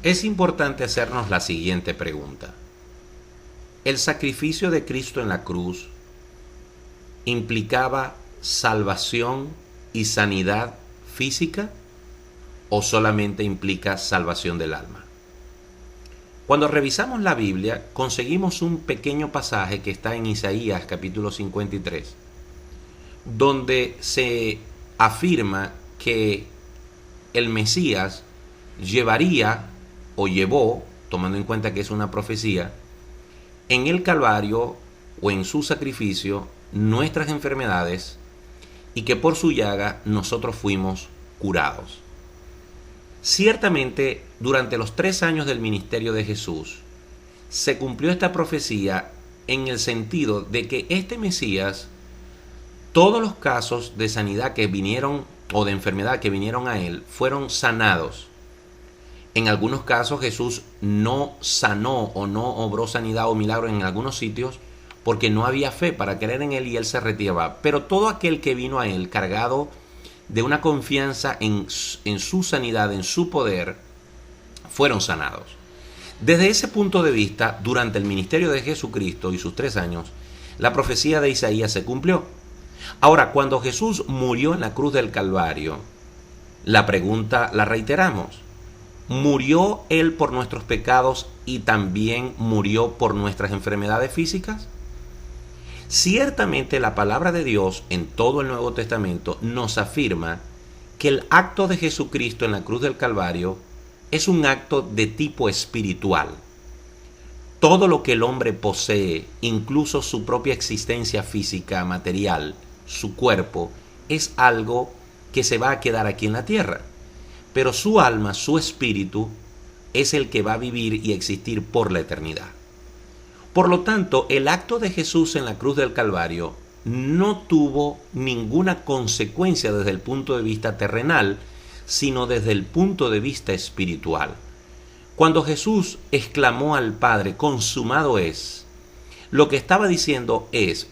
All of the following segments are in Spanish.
Es importante hacernos la siguiente pregunta. ¿El sacrificio de Cristo en la cruz implicaba salvación y sanidad física o solamente implica salvación del alma? Cuando revisamos la Biblia, conseguimos un pequeño pasaje que está en Isaías capítulo 53, donde se afirma que el Mesías llevaría o llevó, tomando en cuenta que es una profecía, en el Calvario o en su sacrificio nuestras enfermedades y que por su llaga nosotros fuimos curados. Ciertamente, durante los 3 años del ministerio de Jesús, se cumplió esta profecía en el sentido de que este Mesías, todos los casos de sanidad que vinieron o de enfermedad que vinieron a él, fueron sanados. En algunos casos Jesús no sanó o no obró sanidad o milagro en algunos sitios porque no había fe para creer en él y él se retiraba. Pero todo aquel que vino a él cargado de una confianza en su sanidad, en su poder, fueron sanados. Desde ese punto de vista, durante el ministerio de Jesucristo y sus 3 años, la profecía de Isaías se cumplió. Ahora, cuando Jesús murió en la cruz del Calvario, la pregunta la reiteramos. ¿Murió Él por nuestros pecados y también murió por nuestras enfermedades físicas? Ciertamente la palabra de Dios en todo el Nuevo Testamento nos afirma que el acto de Jesucristo en la cruz del Calvario es un acto de tipo espiritual. Todo lo que el hombre posee, incluso su propia existencia física, material, su cuerpo, es algo que se va a quedar aquí en la tierra. Pero su alma, su espíritu, es el que va a vivir y existir por la eternidad. Por lo tanto, el acto de Jesús en la cruz del Calvario no tuvo ninguna consecuencia desde el punto de vista terrenal, sino desde el punto de vista espiritual. Cuando Jesús exclamó al Padre, consumado es, lo que estaba diciendo es,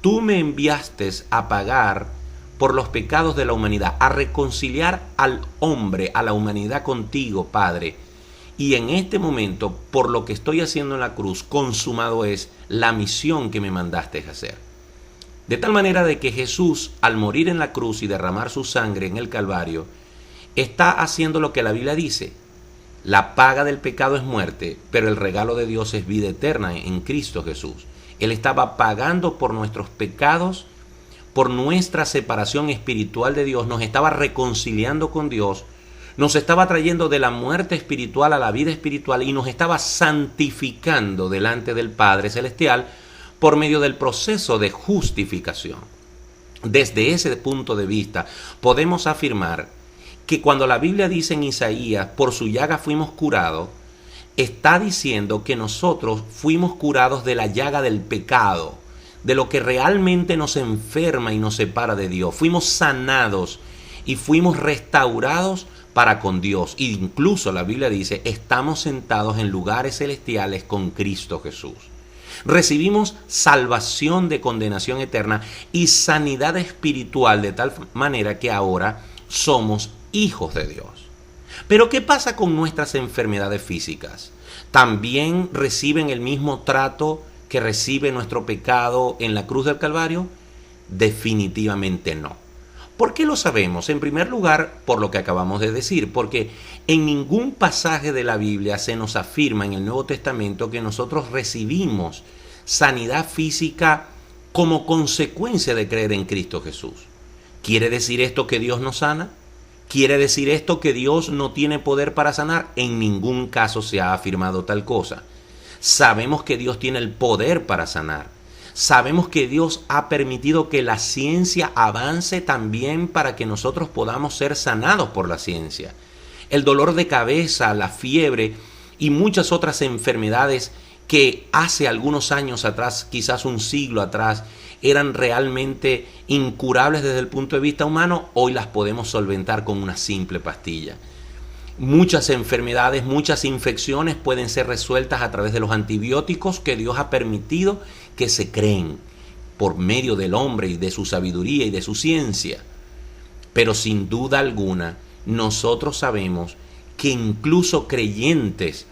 tú me enviaste a pagar por los pecados de la humanidad, a reconciliar al hombre, a la humanidad contigo, Padre. Y en este momento, por lo que estoy haciendo en la cruz, consumado es la misión que me mandaste a hacer. De tal manera de que Jesús, al morir en la cruz y derramar su sangre en el Calvario, está haciendo lo que la Biblia dice. La paga del pecado es muerte, pero el regalo de Dios es vida eterna en Cristo Jesús. Él estaba pagando por nuestros pecados, por nuestra separación espiritual de Dios, nos estaba reconciliando con Dios, nos estaba trayendo de la muerte espiritual a la vida espiritual y nos estaba santificando delante del Padre Celestial por medio del proceso de justificación. Desde ese punto de vista, podemos afirmar que cuando la Biblia dice en Isaías, por su llaga fuimos curados, está diciendo que nosotros fuimos curados de la llaga del pecado, de lo que realmente nos enferma y nos separa de Dios. Fuimos sanados y fuimos restaurados para con Dios. E incluso la Biblia dice, estamos sentados en lugares celestiales con Cristo Jesús. Recibimos salvación de condenación eterna y sanidad espiritual de tal manera que ahora somos hijos de Dios. Pero ¿qué pasa con nuestras enfermedades físicas? ¿También reciben el mismo trato que recibe nuestro pecado en la cruz del Calvario? Definitivamente no. ¿Por qué lo sabemos? En primer lugar, por lo que acabamos de decir, porque en ningún pasaje de la Biblia se nos afirma en el Nuevo Testamento que nosotros recibimos sanidad física como consecuencia de creer en Cristo Jesús. ¿Quiere decir esto que Dios no sana? ¿Quiere decir esto que Dios no tiene poder para sanar? En ningún caso se ha afirmado tal cosa. Sabemos que Dios tiene el poder para sanar. Sabemos que Dios ha permitido que la ciencia avance también para que nosotros podamos ser sanados por la ciencia. El dolor de cabeza, la fiebre y muchas otras enfermedades que hace algunos años atrás, quizás un siglo atrás, eran realmente incurables desde el punto de vista humano, hoy las podemos solventar con una simple pastilla. Muchas enfermedades, muchas infecciones pueden ser resueltas a través de los antibióticos que Dios ha permitido que se creen por medio del hombre y de su sabiduría y de su ciencia. Pero sin duda alguna, nosotros sabemos que incluso creyentes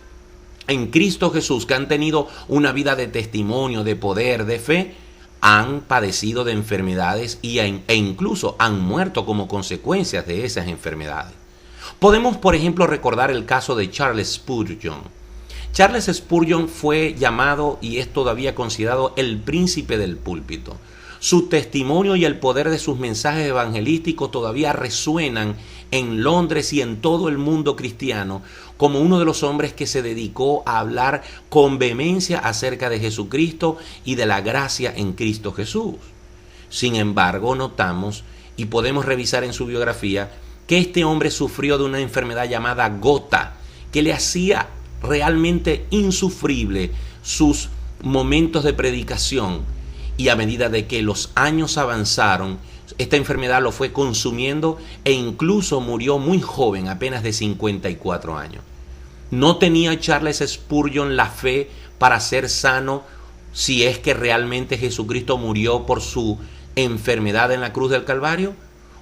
en Cristo Jesús, que han tenido una vida de testimonio, de poder, de fe, han padecido de enfermedades e incluso han muerto como consecuencias de esas enfermedades. Podemos, por ejemplo, recordar el caso de Charles Spurgeon. Charles Spurgeon fue llamado y es todavía considerado el príncipe del púlpito. Su testimonio y el poder de sus mensajes evangelísticos todavía resuenan en Londres y en todo el mundo cristiano como uno de los hombres que se dedicó a hablar con vehemencia acerca de Jesucristo y de la gracia en Cristo Jesús. Sin embargo, notamos y podemos revisar en su biografía que este hombre sufrió de una enfermedad llamada gota, que le hacía realmente insufrible sus momentos de predicación, y a medida de que los años avanzaron, esta enfermedad lo fue consumiendo e incluso murió muy joven, apenas de 54 años. ¿No tenía Charles Spurgeon la fe para ser sano si es que realmente Jesucristo murió por su enfermedad en la cruz del Calvario?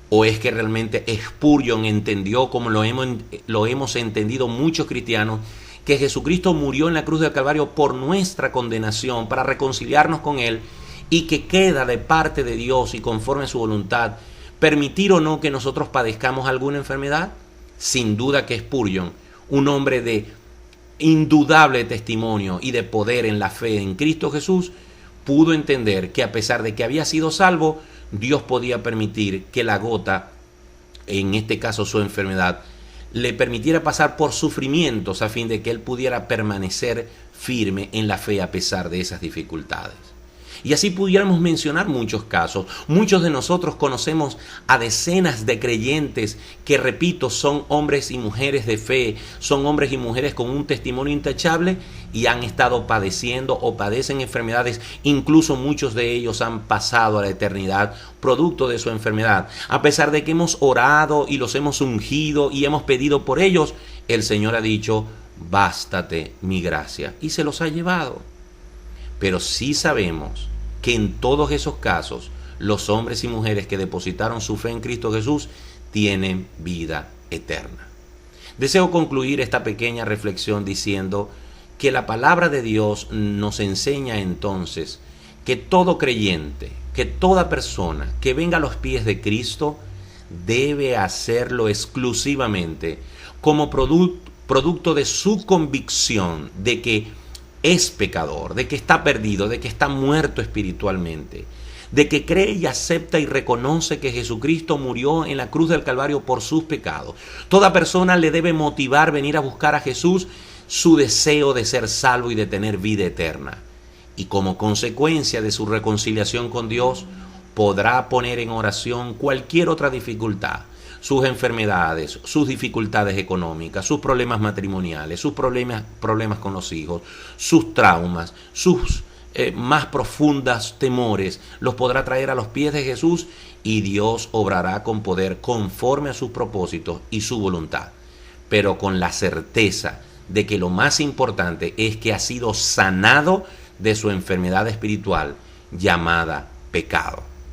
¿O es que realmente Spurgeon entendió, como lo hemos entendido muchos cristianos, que Jesucristo murió en la cruz del Calvario por nuestra condenación, para reconciliarnos con Él, y que queda de parte de Dios y conforme a su voluntad permitir o no que nosotros padezcamos alguna enfermedad? Sin duda que Spurgeon, un hombre de indudable testimonio y de poder en la fe en Cristo Jesús, pudo entender que a pesar de que había sido salvo, Dios podía permitir que la gota, en este caso su enfermedad, le permitiera pasar por sufrimientos a fin de que él pudiera permanecer firme en la fe a pesar de esas dificultades. Y así pudiéramos mencionar muchos casos. Muchos de nosotros conocemos a decenas de creyentes que, repito, son hombres y mujeres de fe, son hombres y mujeres con un testimonio intachable y han estado padeciendo o padecen enfermedades. Incluso muchos de ellos han pasado a la eternidad producto de su enfermedad. A pesar de que hemos orado y los hemos ungido y hemos pedido por ellos, el Señor ha dicho: bástate mi gracia, y se los ha llevado. Pero sí sabemos que en todos esos casos, los hombres y mujeres que depositaron su fe en Cristo Jesús tienen vida eterna. Deseo concluir esta pequeña reflexión diciendo que la palabra de Dios nos enseña entonces que todo creyente, que toda persona que venga a los pies de Cristo debe hacerlo exclusivamente como producto de su convicción de que es pecador, de que está perdido, de que está muerto espiritualmente, de que cree y acepta y reconoce que Jesucristo murió en la cruz del Calvario por sus pecados. Toda persona le debe motivar venir a buscar a Jesús su deseo de ser salvo y de tener vida eterna. Y como consecuencia de su reconciliación con Dios, podrá poner en oración cualquier otra dificultad, sus enfermedades, sus dificultades económicas, sus problemas matrimoniales, sus problemas con los hijos, sus traumas, sus más profundas temores, los podrá traer a los pies de Jesús y Dios obrará con poder conforme a sus propósitos y su voluntad, pero con la certeza de que lo más importante es que ha sido sanado de su enfermedad espiritual llamada pecado.